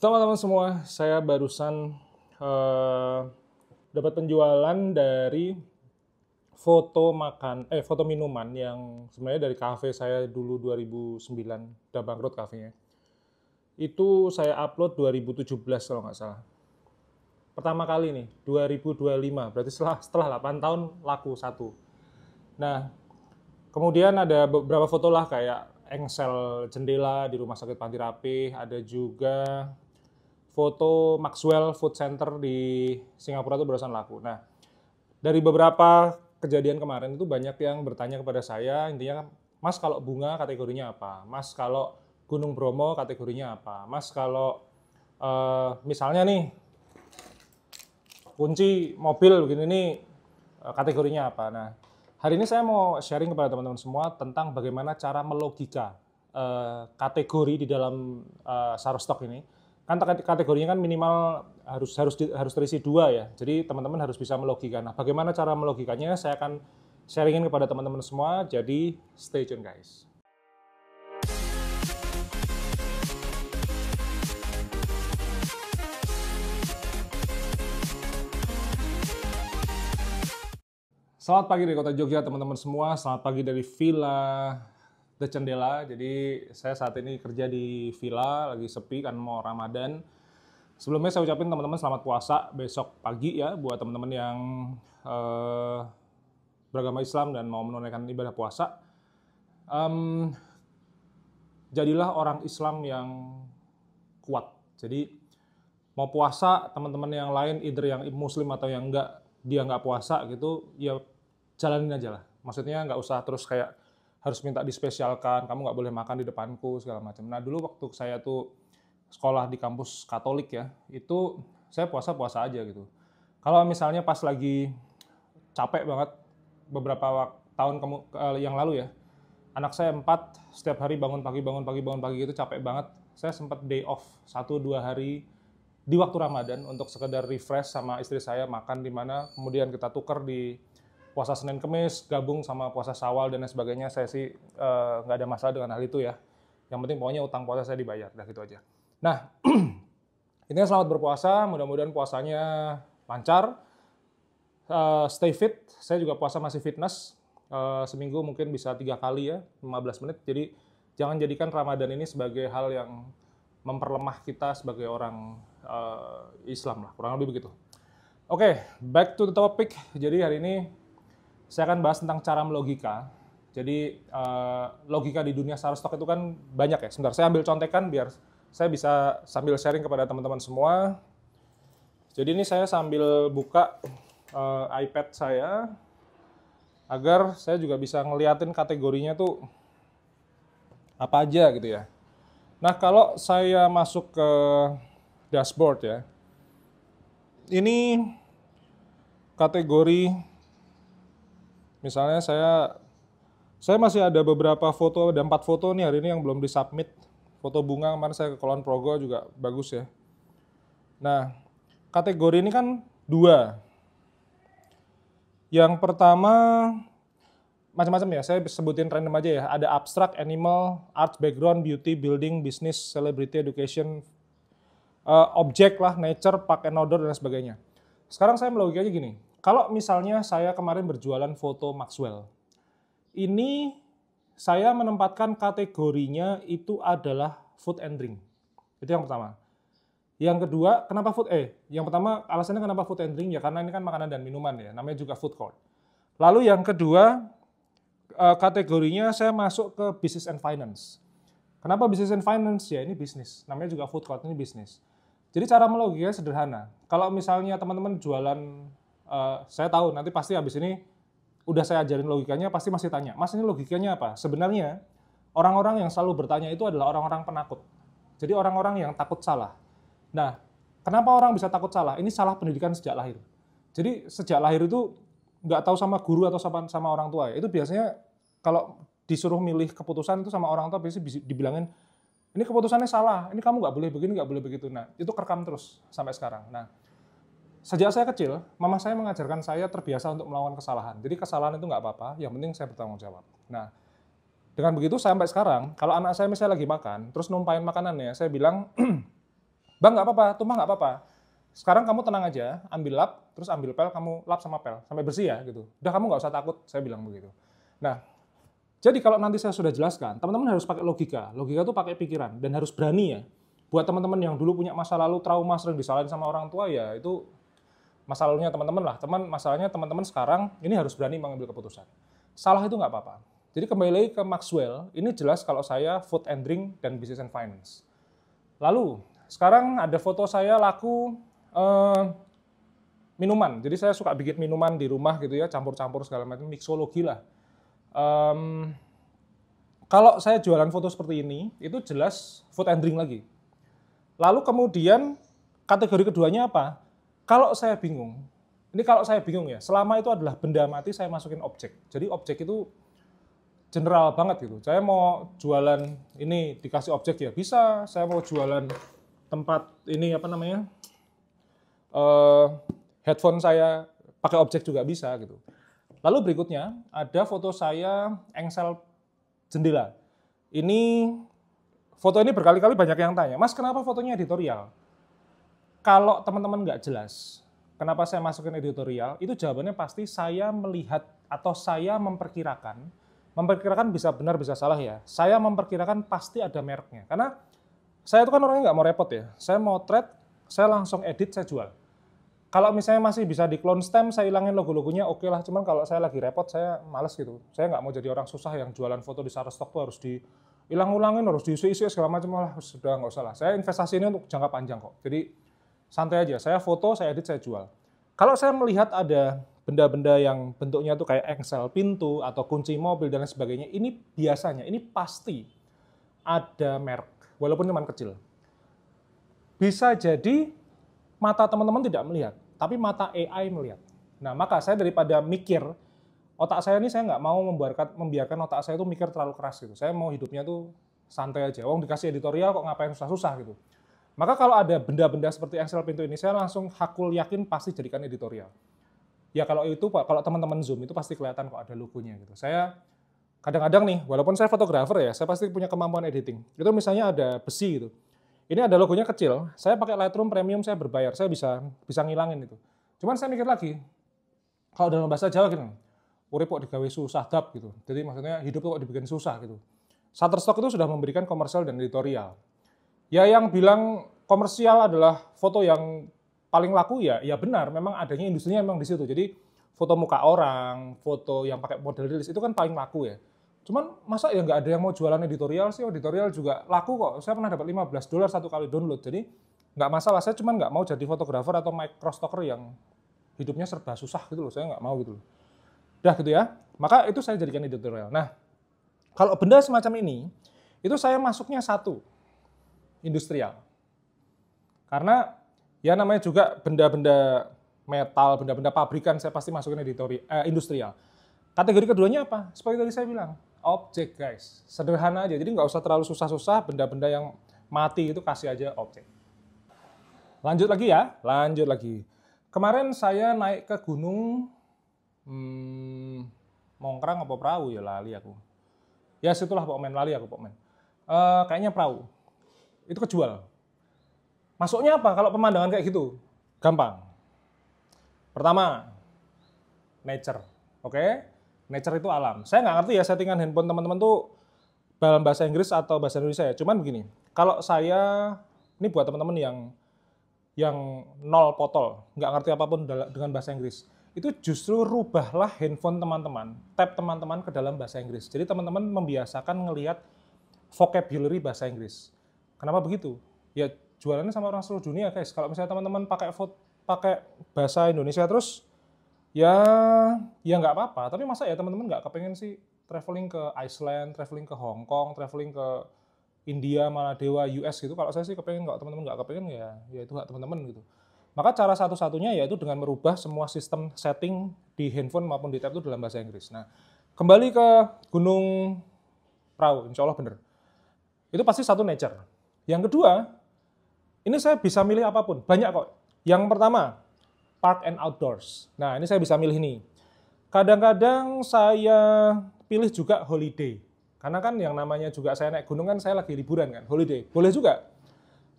Teman-teman semua, saya barusan dapat penjualan dari foto minuman yang sebenarnya dari kafe saya dulu 2009, udah bangkrut kafenya. Itu saya upload 2017 kalau nggak salah. Pertama kali nih, 2025, berarti setelah 8 tahun laku satu. Nah, kemudian ada beberapa foto lah kayak engsel jendela di Rumah Sakit Panti Rapih, ada juga foto Maxwell Food Center di Singapura itu barusan laku. Nah, dari beberapa kejadian kemarin itu banyak yang bertanya kepada saya, intinya, Mas kalau bunga kategorinya apa? Mas kalau Gunung Bromo kategorinya apa? Mas kalau misalnya nih, kunci mobil begini nih kategorinya apa? Nah, hari ini saya mau sharing kepada teman-teman semua tentang bagaimana cara melogika kategori di dalam Shutterstock ini. Kan kategorinya kan minimal harus terisi 2 ya. Jadi teman-teman harus bisa melogika. Nah, bagaimana cara melogikanya? Saya akan sharingin kepada teman-teman semua. Jadi stay tune guys. Selamat pagi dari Kota Jogja teman-teman semua. Selamat pagi dari Villa The Cendela. Jadi saya saat ini kerja di villa, lagi sepi kan mau Ramadan. Sebelumnya saya ucapin teman-teman selamat puasa besok pagi ya buat teman-teman yang beragama Islam dan mau menunaikan ibadah puasa. Jadilah orang Islam yang kuat. Jadi mau puasa teman-teman yang lain, either yang Muslim atau yang enggak, dia nggak puasa gitu, ya jalanin aja lah. Maksudnya nggak usah terus kayak harus minta dispesialkan, kamu nggak boleh makan di depanku, segala macam. Nah dulu waktu saya tuh sekolah di kampus Katolik ya, itu saya puasa-puasa aja gitu. Kalau misalnya pas lagi capek banget, beberapa tahun yang lalu ya, anak saya 4, setiap hari bangun pagi gitu, capek banget. Saya sempat day off 1-2 hari di waktu Ramadan untuk sekedar refresh sama istri saya, makan di mana, kemudian kita tuker di puasa Senin Kemis, gabung sama puasa Syawal dan lain sebagainya. Saya sih nggak ada masalah dengan hal itu ya. Yang penting pokoknya utang puasa saya dibayar, dah gitu aja. Nah, intinya selamat berpuasa, mudah-mudahan puasanya lancar. Stay fit, saya juga puasa masih fitness. Seminggu mungkin bisa 3 kali ya, 15 menit. Jadi jangan jadikan Ramadan ini sebagai hal yang memperlemah kita sebagai orang Islam lah, kurang lebih begitu. Oke, back to the topic. Jadi hari ini saya akan bahas tentang cara melogika. Jadi logika di dunia Shutterstock itu kan banyak ya. Sebentar, saya ambil contekan biar saya bisa sambil sharing kepada teman-teman semua. Jadi ini saya sambil buka iPad saya agar saya juga bisa ngeliatin kategorinya tuh apa aja gitu ya. Nah, kalau saya masuk ke dashboard ya, ini kategori, misalnya saya masih ada beberapa foto, ada 4 foto nih hari ini yang belum disubmit. Foto bunga kemarin saya ke Kulon Progo juga bagus ya. Nah, kategori ini kan 2. Yang pertama macam-macam ya, saya sebutin random aja ya. Ada abstract, animal, art, background, beauty, building, business, celebrity, education, objek lah, nature, park and outdoor, dan sebagainya. Sekarang saya melogikanya gini, kalau misalnya saya kemarin berjualan foto Maxwell, ini saya menempatkan kategorinya itu adalah food and drink. Itu yang pertama. Yang kedua, kenapa food? Yang pertama alasannya kenapa food and drink ya karena ini kan makanan dan minuman ya, namanya juga food court. Lalu yang kedua, kategorinya saya masuk ke business and finance. Kenapa business and finance? Ya ini bisnis, namanya juga food court, ini bisnis. Jadi cara melogikanya sederhana. Kalau misalnya teman-teman jualan, saya tahu nanti pasti habis ini udah saya ajarin logikanya, pasti masih tanya, Mas ini logikanya apa? Sebenarnya orang-orang yang selalu bertanya itu adalah orang-orang penakut. Jadi orang-orang yang takut salah. Nah, kenapa orang bisa takut salah? Ini salah pendidikan sejak lahir. Jadi sejak lahir itu nggak tahu sama guru atau sama orang tua. Itu biasanya kalau disuruh milih keputusan itu sama orang tua biasanya dibilangin, ini keputusannya salah, ini kamu nggak boleh begini, nggak boleh begitu. Nah, itu kerekam terus sampai sekarang. Nah, sejak saya kecil, mama saya mengajarkan saya terbiasa untuk melakukan kesalahan. Jadi kesalahan itu nggak apa-apa, yang penting saya bertanggung jawab. Nah, dengan begitu sampai sekarang, kalau anak saya misalnya lagi makan, terus numpain makanannya, saya bilang, Bang nggak apa-apa, tumpah nggak apa-apa. Sekarang kamu tenang aja, ambil lap, terus ambil pel, kamu lap sama pel, sampai bersih ya gitu. Udah kamu nggak usah takut, saya bilang begitu. Nah, jadi kalau nanti saya sudah jelaskan, teman-teman harus pakai logika. Logika itu pakai pikiran, dan harus berani ya. Buat teman-teman yang dulu punya masa lalu trauma, sering disalahin sama orang tua, ya itu masa lalunya teman-teman lah. Masalahnya teman-teman sekarang, ini harus berani mengambil keputusan. Salah itu nggak apa-apa. Jadi kembali lagi ke Maxwell, ini jelas kalau saya food and drink dan business and finance. Lalu, sekarang ada foto saya laku minuman. Jadi saya suka bikin minuman di rumah gitu ya, campur-campur segala macam, mixologi lah. Kalau saya jualan foto seperti ini, itu jelas food and drink lagi. Lalu kemudian kategori keduanya apa? Kalau saya bingung, ini kalau saya bingung ya, selama itu adalah benda mati saya masukin objek. Jadi objek itu general banget gitu. Saya mau jualan ini dikasih objek ya bisa, saya mau jualan tempat ini apa namanya, headphone saya pakai objek juga bisa gitu. Lalu berikutnya ada foto saya engsel jendela. Foto ini berkali-kali banyak yang tanya, Mas kenapa fotonya editorial? Kalau teman-teman nggak jelas, kenapa saya masukin editorial, itu jawabannya pasti saya melihat atau saya memperkirakan bisa benar bisa salah ya, saya memperkirakan pasti ada mereknya. Karena saya itu kan orangnya nggak mau repot ya, saya mau trade, saya langsung edit, saya jual. Kalau misalnya masih bisa di clone stem, saya hilangin logo-logonya, oke lah. Cuman kalau saya lagi repot, saya males gitu. Saya nggak mau jadi orang susah yang jualan foto di Shutterstock tuh harus dihilang-ulangin, harus diisi-isi segala macam. Lah, sudah nggak usah lah. Saya investasi ini untuk jangka panjang kok. Jadi santai aja. Saya foto, saya edit, saya jual. Kalau saya melihat ada benda-benda yang bentuknya tuh kayak engsel pintu atau kunci mobil dan lain sebagainya, ini biasanya, ini pasti ada merek, walaupun cuma kecil. Bisa jadi mata teman-teman tidak melihat, tapi mata AI melihat. Nah, maka saya daripada mikir, otak saya ini saya nggak mau membiarkan otak saya itu mikir terlalu keras gitu. Saya mau hidupnya tuh santai aja. Wong dikasih editorial kok ngapain susah-susah gitu. Maka kalau ada benda-benda seperti engsel pintu ini, saya langsung hakul yakin pasti jadikan editorial. Ya kalau itu, kalau teman-teman Zoom itu pasti kelihatan kok ada logonya gitu. Saya kadang-kadang nih, walaupun saya fotografer ya, saya pasti punya kemampuan editing. Itu misalnya ada besi gitu. Ini ada logonya kecil, saya pakai Lightroom Premium, saya berbayar, saya bisa ngilangin itu. Cuman saya mikir lagi, kalau dalam bahasa Jawa gitu, urip kok digawe susah dap gitu. Jadi maksudnya hidup kok dibikin susah gitu. Shutterstock itu sudah memberikan komersial dan editorial. Ya yang bilang komersial adalah foto yang paling laku ya benar, memang adanya industrinya memang di situ. Jadi foto muka orang, foto yang pakai model rilis itu kan paling laku ya. Cuman masa ya nggak ada yang mau jualan editorial sih, editorial juga laku kok. Saya pernah dapat $15 satu kali download, jadi nggak masalah. Saya cuma nggak mau jadi fotografer atau microstalker yang hidupnya serba susah gitu loh, saya nggak mau gitu loh. Udah gitu ya, maka itu saya jadikan editorial. Nah, kalau benda semacam ini, itu saya masuknya satu, industrial. Karena ya namanya juga benda-benda metal, benda-benda pabrikan, saya pasti masukin industrial. Kategori keduanya apa? Seperti tadi saya bilang, objek guys, sederhana aja. Jadi nggak usah terlalu susah-susah, benda-benda yang mati itu kasih aja objek. Lanjut lagi ya, lanjut lagi. Kemarin saya naik ke gunung, Mongkrang apa perahu ya, lali aku. Ya situlah Pokmen, lali aku Pokmen. Kayaknya perahu, itu kejual. Masuknya apa kalau pemandangan kayak gitu? Gampang. Pertama, nature, oke? Nature itu alam. Saya nggak ngerti ya settingan handphone teman-teman tuh dalam bahasa Inggris atau bahasa Indonesia ya. Cuman begini, kalau saya, ini buat teman-teman yang nol potol, nggak ngerti apapun dengan bahasa Inggris, itu justru rubahlah handphone teman-teman, tab teman-teman ke dalam bahasa Inggris. Jadi teman-teman membiasakan ngelihat vocabulary bahasa Inggris. Kenapa begitu? Ya jualannya sama orang seluruh dunia guys. Kalau misalnya teman-teman pakai bahasa Indonesia terus, ya nggak apa-apa. Tapi masa ya teman-teman nggak kepengen sih traveling ke Iceland, traveling ke Hong Kong, traveling ke India, Maladewa, US gitu. Kalau saya sih kepengen, kalau teman-teman nggak kepengen ya itu hak teman-teman gitu. Maka cara satu-satunya yaitu dengan merubah semua sistem setting di handphone maupun di tab itu dalam bahasa Inggris. Nah, kembali ke Gunung Prau, insya Allah benar. Itu pasti satu nature. Yang kedua, ini saya bisa milih apapun, banyak kok. Yang pertama, park and outdoors. Nah, ini saya bisa milih ini. Kadang-kadang saya pilih juga holiday. Karena kan yang namanya juga saya naik gunung kan saya lagi liburan kan, holiday. Boleh juga.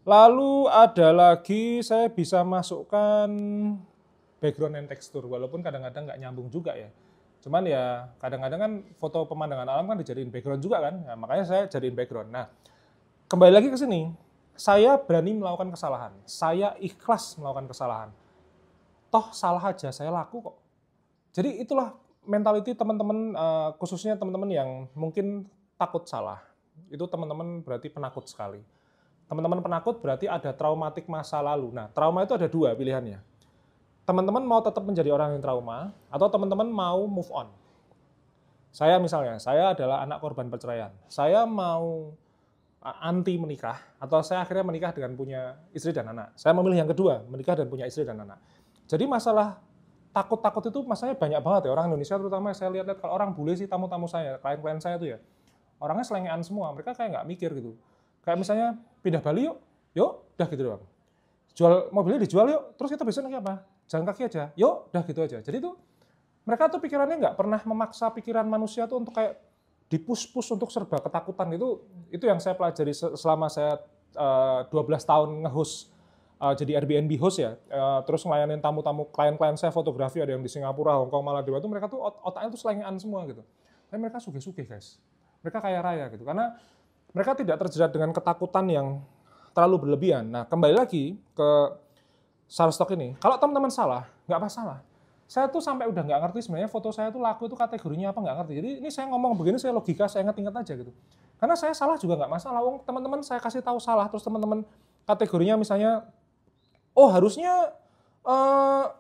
Lalu ada lagi saya bisa masukkan background and tekstur, walaupun kadang-kadang nggak nyambung juga ya. Cuman ya kadang-kadang kan foto pemandangan alam kan dijadiin background juga kan, nah, makanya saya jadiin background. Nah, kembali lagi ke sini, saya berani melakukan kesalahan, saya ikhlas melakukan kesalahan. Toh salah aja, saya laku kok. Jadi itulah mentality teman-teman, khususnya teman-teman yang mungkin takut salah. Itu teman-teman berarti penakut sekali. Teman-teman penakut berarti ada traumatik masa lalu. Nah, trauma itu ada dua pilihannya. Teman-teman mau tetap menjadi orang yang trauma, atau teman-teman mau move on. Saya misalnya, saya adalah anak korban perceraian. Saya mau anti menikah, atau saya akhirnya menikah dengan punya istri dan anak. Saya memilih yang kedua, menikah dan punya istri dan anak. Jadi masalah takut-takut itu masalahnya banyak banget ya. Orang Indonesia terutama saya lihat-lihat, kalau orang bule sih tamu-tamu saya, klien-klien saya itu ya, orangnya selengean semua, mereka kayak nggak mikir gitu. Kayak misalnya pindah Bali yuk, udah gitu doang. Jual mobilnya dijual yuk, terus kita besok naik apa? Jalan kaki aja, yuk, udah gitu aja. Jadi tuh mereka tuh pikirannya nggak pernah memaksa pikiran manusia tuh untuk kayak dipus-pus untuk serba ketakutan. Itu yang saya pelajari selama saya 12 tahun nge-host, jadi Airbnb host ya, terus ngelayanin tamu-tamu klien-klien saya fotografi, ada yang di Singapura, Hong Kong, Maldives tuh mereka tuh otaknya tuh selengean semua gitu. Tapi mereka sugih-sugih guys, mereka kaya raya gitu, karena mereka tidak terjerat dengan ketakutan yang terlalu berlebihan. Nah, kembali lagi ke Shutterstock ini, kalau teman-teman salah, nggak masalah. Saya tuh sampai udah nggak ngerti sebenarnya foto saya tuh laku itu kategorinya apa, nggak ngerti. Jadi ini saya ngomong begini, saya logika, saya ingat-ingat aja gitu. Karena saya salah juga nggak masalah. Wong teman-teman saya kasih tahu salah, terus teman-teman kategorinya misalnya, oh harusnya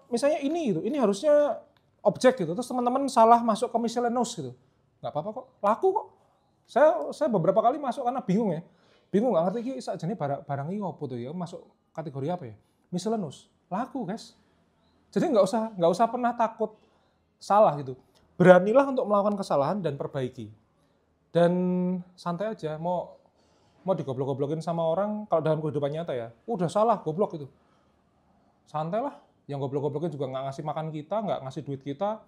misalnya ini gitu, ini harusnya objek gitu. Terus teman-teman salah masuk ke miscellaneous gitu, nggak apa-apa kok, laku kok. Saya beberapa kali masuk karena bingung ya, bingung nggak ngerti ini sakjane barang ini apa tuh ya, masuk kategori apa ya, miscellaneous, laku guys. Jadi nggak usah pernah takut salah gitu. Beranilah untuk melakukan kesalahan dan perbaiki. Dan santai aja, mau digoblok-goblokin sama orang, kalau dalam kehidupan nyata ya, udah salah, goblok itu. Santai lah, yang goblok-goblokin juga nggak ngasih makan kita, nggak ngasih duit kita.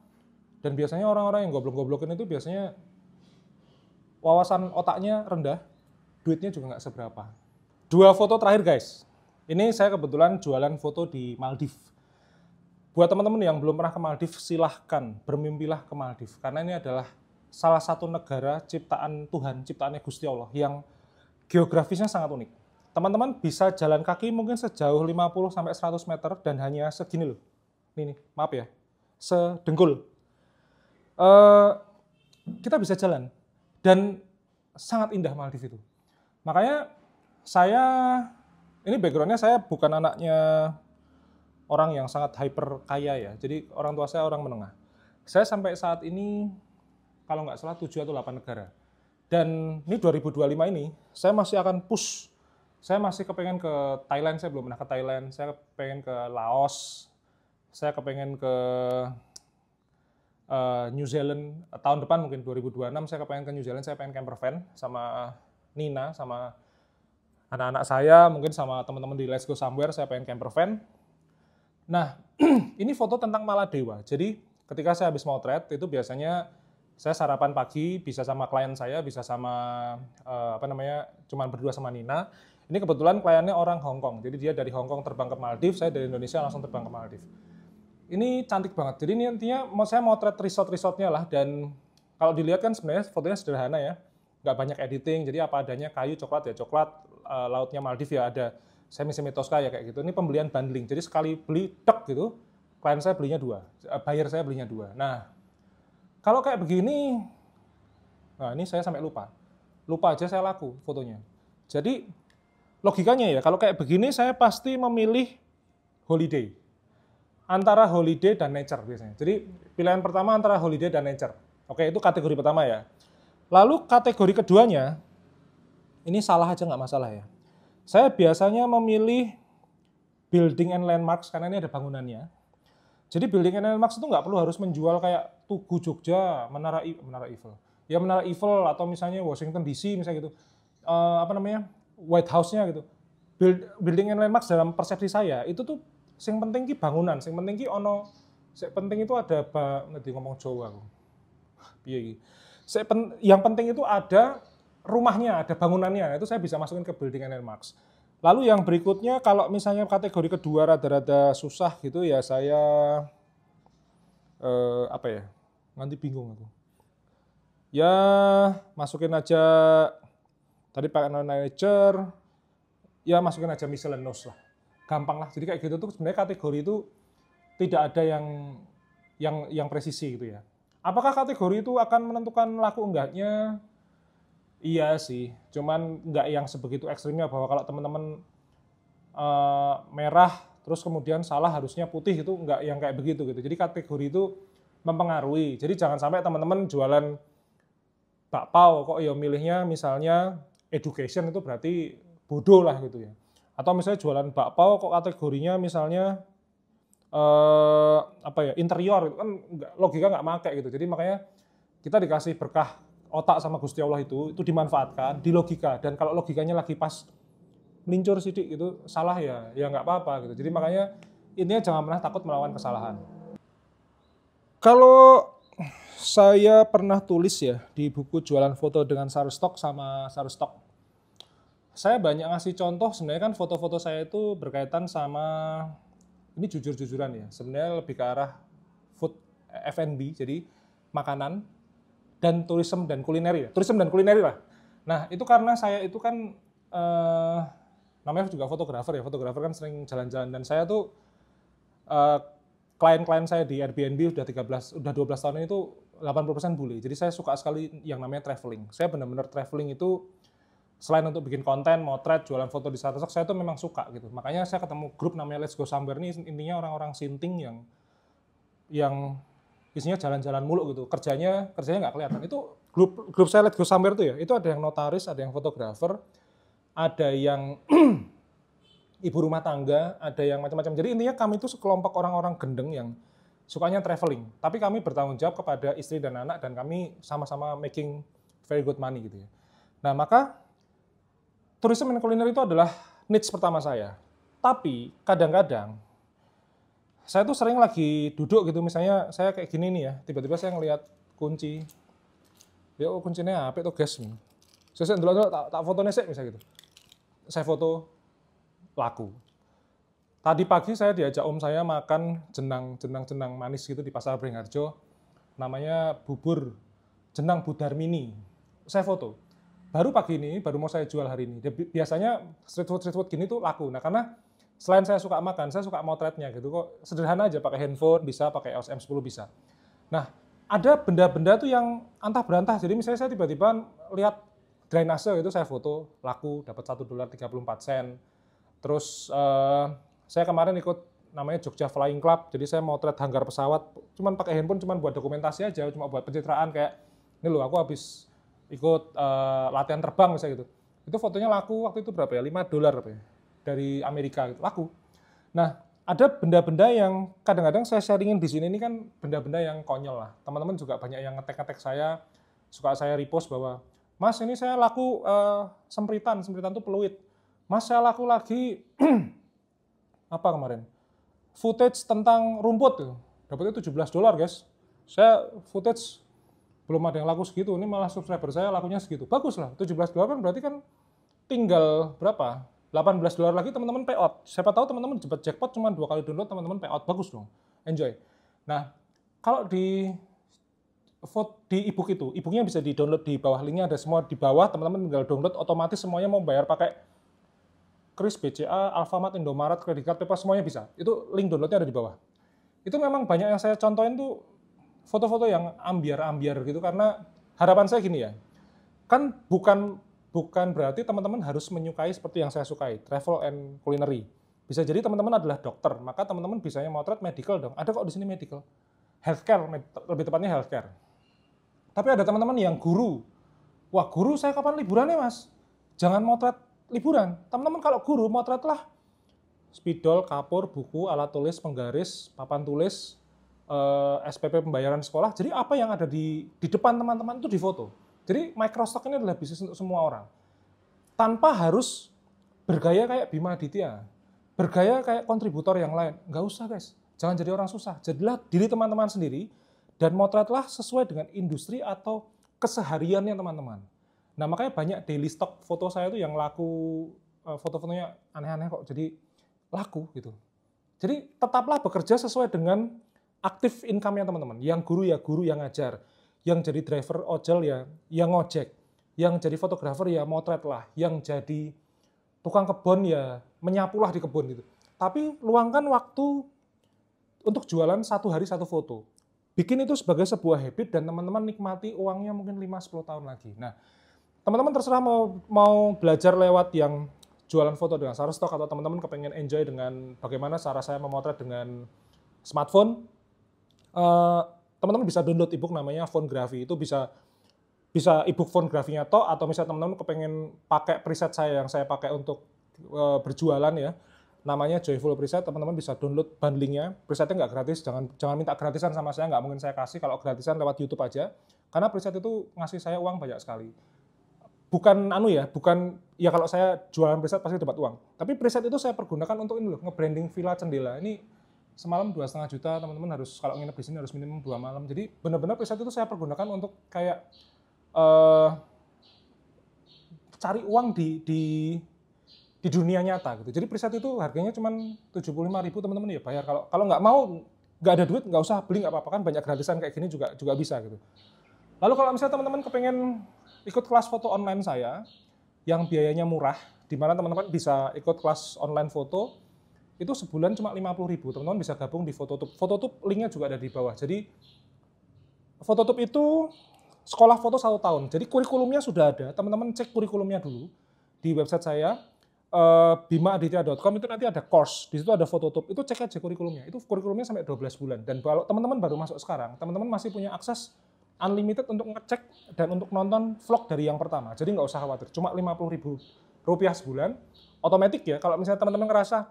Dan biasanya orang-orang yang goblok-goblokin itu biasanya wawasan otaknya rendah, duitnya juga nggak seberapa. 2 foto terakhir guys. Ini saya kebetulan jualan foto di Maldives. Buat teman-teman yang belum pernah ke Maldives, silahkan bermimpilah ke Maldives. Karena ini adalah salah satu negara ciptaan Tuhan, ciptaannya Gusti Allah, yang geografisnya sangat unik. Teman-teman bisa jalan kaki mungkin sejauh 50-100 meter dan hanya segini loh. Ini, maaf ya, sedengkul. Kita bisa jalan. Dan sangat indah Maldives itu. Makanya ini background-nya saya bukan anaknya orang yang sangat hyper kaya ya. Jadi orang tua saya orang menengah. Saya sampai saat ini kalau nggak salah 7 atau 8 negara. Dan ini 2025 ini saya masih akan push. Saya masih kepengen ke Thailand, saya belum pernah ke Thailand. Saya kepengen ke Laos. Saya kepengen ke New Zealand. Tahun depan mungkin 2026 saya kepengen ke New Zealand. Saya pengen camper van sama Nina, sama anak-anak saya, mungkin sama teman-teman di Let's Go Somewhere, saya pengen camper van. Nah, ini foto tentang Maladewa. Jadi ketika saya habis motret, itu biasanya saya sarapan pagi, bisa sama klien saya, bisa sama cuman berdua sama Nina. Ini kebetulan kliennya orang Hong Kong, jadi dia dari Hong Kong terbang ke Maldives, saya dari Indonesia langsung terbang ke Maldives. Ini cantik banget. Jadi ini intinya saya motret resort-resortnya lah, dan kalau dilihat kan sebenarnya fotonya sederhana ya, nggak banyak editing, jadi apa adanya kayu, coklat ya coklat, lautnya Maldives ya ada semi-semi Tosca ya kayak gitu. Ini pembelian bundling. Jadi sekali beli tek gitu, klien saya belinya 2, buyer saya belinya 2. Nah, kalau kayak begini, nah ini saya sampai lupa aja saya laku fotonya. Jadi logikanya ya, kalau kayak begini saya pasti memilih holiday. Antara holiday dan nature biasanya. Jadi pilihan pertama antara holiday dan nature. Oke, itu kategori pertama ya. Lalu kategori keduanya, ini salah aja nggak masalah ya. Saya biasanya memilih building and landmarks karena ini ada bangunannya. Jadi building and landmarks itu nggak perlu harus menjual kayak Tugu Jogja, Menara Eiffel. Ya Menara Eiffel atau misalnya Washington DC misalnya gitu. White House-nya gitu. Building and landmarks dalam persepsi saya itu tuh sing penting ki bangunan, sing penting ki ono, sing penting itu ada ngerti ngomong Jawa aku. Piye iki? Yang penting itu ada rumahnya, ada bangunannya, itu saya bisa masukin ke building and landmarks. Lalu yang berikutnya kalau misalnya kategori kedua rada-rada susah gitu ya saya apa ya? Nanti bingung aku. Ya masukin aja tadi pakai non-nature, ya masukin aja miscellaneous lah. Gampang lah. Jadi kayak gitu tuh sebenarnya kategori itu tidak ada yang presisi gitu ya. Apakah kategori itu akan menentukan laku enggaknya? Iya sih, cuman nggak yang sebegitu ekstrimnya bahwa kalau teman-teman merah terus kemudian salah harusnya putih, itu nggak yang kayak begitu gitu. Jadi kategori itu mempengaruhi. Jadi jangan sampai teman-teman jualan bakpao kok ya milihnya misalnya education, itu berarti bodoh lah gitu ya. Atau misalnya jualan bakpao kok kategorinya misalnya apa ya, interior, itu kan logika nggak make gitu. Jadi makanya kita dikasih berkah otak sama Gusti Allah itu dimanfaatkan di logika, dan kalau logikanya lagi pas melincur sidik gitu salah ya nggak apa-apa gitu. Jadi makanya intinya jangan pernah takut melawan kesalahan. Kalau saya pernah tulis ya di buku Jualan Foto dengan Shutterstock sama Shutterstock, saya banyak ngasih contoh sebenarnya kan foto-foto saya itu berkaitan sama, ini jujur-jujuran ya, sebenarnya lebih ke arah food F&B, jadi makanan dan tourism dan kulineri, tourism dan kulineri lah. Nah itu karena saya itu kan namanya juga fotografer ya, fotografer kan sering jalan-jalan, dan saya tuh klien-klien saya di Airbnb udah 12 tahun ini tuh 80% bule. Jadi saya suka sekali yang namanya traveling. Saya benar-benar traveling itu selain untuk bikin konten, motret, jualan foto di Shutterstock, saya tuh memang suka gitu. Makanya saya ketemu grup namanya Let's Go Somewhere, ini intinya orang-orang sinting yang isinya jalan-jalan mulu gitu. Kerjanya nggak kelihatan. Itu grup saya Let's Go Somewhere tuh ya. Itu ada yang notaris, ada yang fotografer, ada yang ibu rumah tangga, ada yang macam-macam. Jadi intinya kami itu sekelompok orang-orang gendeng yang sukanya traveling. Tapi kami bertanggung jawab kepada istri dan anak, dan kami sama-sama making very good money gitu ya. Nah maka tourism and kuliner itu adalah niche pertama saya. Tapi kadang-kadang saya tuh sering lagi duduk gitu, misalnya saya kayak gini nih ya, tiba-tiba saya ngelihat kunci. Ya kuncinya apa itu guys? Saya dulu tak fotonya sih misalnya gitu. Saya foto laku. Tadi pagi saya diajak om saya makan jenang manis gitu di Pasar Beringharjo. Namanya bubur jenang Budarmini. Saya foto. Baru pagi ini, baru mau saya jual hari ini. Biasanya street food gini tuh laku. Nah karena selain saya suka makan, saya suka motretnya gitu. Kok sederhana aja, pakai handphone bisa, pakai EOS M10 bisa. Nah ada benda-benda tuh yang antah berantah. Jadi misalnya saya tiba-tiba lihat drainase itu, saya foto laku, dapat $1.34. Terus saya kemarin ikut namanya Jogja Flying Club. Jadi saya motret hanggar pesawat, cuman pakai handphone, cuman buat dokumentasi aja, cuma buat pencitraan kayak ini loh aku habis ikut latihan terbang misalnya gitu. Itu fotonya laku waktu itu berapa ya? $5 apa ya? Dari Amerika gitu, laku. Nah, ada benda-benda yang kadang-kadang saya sharingin di sini, ini kan benda-benda yang konyol lah. Teman-teman juga banyak yang ngetek-ngetek saya, suka saya repost bahwa, Mas ini saya laku sempritan itu peluit. Mas saya laku lagi apa kemarin? Footage tentang rumput tuh. Dapatnya $17 guys. Saya footage belum ada yang laku segitu, ini malah subscriber saya lakunya segitu. Bagus lah, $17 kan berarti kan tinggal berapa? $18 lagi teman-teman payout. Siapa tahu teman-teman dapat jackpot cuma 2 kali download, teman-teman payout. Bagus dong, enjoy. Nah, kalau di e-book itu, e-booknya bisa di-download di bawah, linknya ada semua di bawah, teman-teman tinggal download, otomatis semuanya mau bayar pakai Kris, BCA, Alfamart, Indomaret, kredit card, PayPal, semuanya bisa. Itu link downloadnya ada di bawah. Itu memang banyak yang saya contohin tuh foto-foto yang ambiar-ambiar gitu, karena harapan saya gini ya, kan bukan berarti teman-teman harus menyukai seperti yang saya sukai, travel and culinary. Bisa jadi teman-teman adalah dokter, maka teman-teman bisanya motret medical dong. Ada kok di sini medical. Healthcare, lebih tepatnya healthcare. Tapi ada teman-teman yang guru. Wah guru saya kapan liburannya mas? Jangan motret liburan. Teman-teman kalau guru motretlah spidol, kapur, buku, alat tulis, penggaris, papan tulis, SPP pembayaran sekolah. Jadi apa yang ada di depan teman-teman itu difoto. Jadi microstock ini adalah bisnis untuk semua orang. Tanpa harus bergaya kayak Bima Aditya, bergaya kayak kontributor yang lain. Nggak usah guys, jangan jadi orang susah. Jadilah diri teman-teman sendiri dan motretlah sesuai dengan industri atau kesehariannya teman-teman. Nah makanya banyak daily stock foto saya itu yang laku foto-fotonya aneh-aneh kok jadi laku gitu. Jadi tetaplah bekerja sesuai dengan aktif income-nya teman-teman. Yang guru ya guru yang ngajar, yang jadi driver ojol ya yang ngojek, yang jadi fotografer ya motret lah, yang jadi tukang kebun ya menyapulah di kebun gitu. Tapi luangkan waktu untuk jualan 1 hari 1 foto. Bikin itu sebagai sebuah habit dan teman-teman nikmati uangnya mungkin 5-10 tahun lagi. Nah, teman-teman terserah mau belajar lewat yang jualan foto dengan Shutterstock atau teman-teman kepengen enjoy dengan bagaimana cara saya memotret dengan smartphone. Teman-teman bisa download ebook namanya Phonegraphy. Itu bisa ebook Phonegraphy-nya toh, atau misalnya teman-teman kepengen pakai preset saya yang saya pakai untuk berjualan ya. Namanya Joyful Preset, teman-teman bisa download bundlingnya. Presetnya nggak gratis, jangan minta gratisan sama saya, nggak mungkin saya kasih. Kalau gratisan lewat YouTube aja, karena preset itu ngasih saya uang banyak sekali. Bukan ya kalau saya jualan preset pasti dapat uang. Tapi preset itu saya pergunakan untuk ini loh, nge-branding Villa Cendela. Ini semalam 2,5 juta, teman-teman harus kalau nginep di sini harus minimum 2 malam. Jadi benar-benar preset itu saya pergunakan untuk kayak cari uang di dunia nyata gitu. Jadi preset itu harganya cuma 75.000, teman-teman ya bayar. Kalau nggak mau, nggak ada duit, nggak usah beli, nggak apa-apa, kan banyak gratisan kayak gini juga bisa gitu. Lalu kalau misalnya teman-teman kepengen ikut kelas foto online saya yang biayanya murah, di mana teman-teman bisa ikut kelas online foto, itu sebulan cuma 50.000. Teman-teman bisa gabung di Phototube. Phototube linknya juga ada di bawah. Jadi Phototube itu sekolah foto 1 tahun. Jadi kurikulumnya sudah ada. Teman-teman cek kurikulumnya dulu di website saya. bimaaditya.com itu nanti ada course, di situ ada Phototube, itu cek aja kurikulumnya, itu kurikulumnya sampai 12 bulan, dan kalau teman-teman baru masuk sekarang, teman-teman masih punya akses unlimited untuk ngecek dan untuk nonton vlog dari yang pertama, jadi nggak usah khawatir, cuma 50.000 rupiah sebulan, otomatis ya, kalau misalnya teman-teman ngerasa,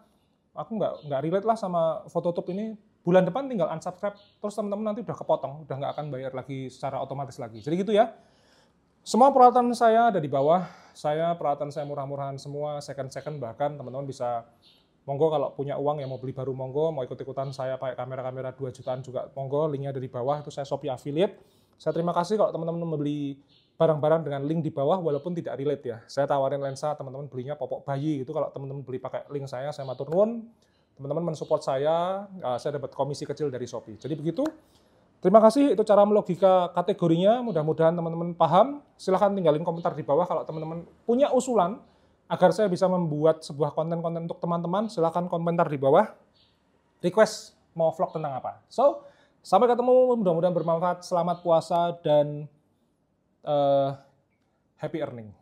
aku nggak relate lah sama Phototube ini, bulan depan tinggal unsubscribe, terus teman-teman nanti udah kepotong, udah nggak akan bayar lagi secara otomatis lagi, jadi gitu ya. Semua peralatan saya ada di bawah, peralatan saya murah-murahan semua, second-second, bahkan teman-teman bisa, monggo kalau punya uang yang mau beli baru monggo, mau ikut-ikutan saya pakai kamera-kamera 2 jutaan juga monggo, linknya ada di bawah, itu saya Shopee affiliate. Saya terima kasih kalau teman-teman membeli barang-barang dengan link di bawah walaupun tidak relate ya. Saya tawarin lensa, teman-teman belinya popok bayi gitu, kalau teman-teman beli pakai link saya matur nuwun, teman-teman mensupport saya dapat komisi kecil dari Shopee. Jadi begitu. Terima kasih, itu cara melogika kategorinya, mudah-mudahan teman-teman paham. Silahkan tinggalin komentar di bawah kalau teman-teman punya usulan agar saya bisa membuat sebuah konten-konten untuk teman-teman, silahkan komentar di bawah. Request mau vlog tentang apa. So, sampai ketemu, mudah-mudahan bermanfaat, selamat puasa, dan happy earning.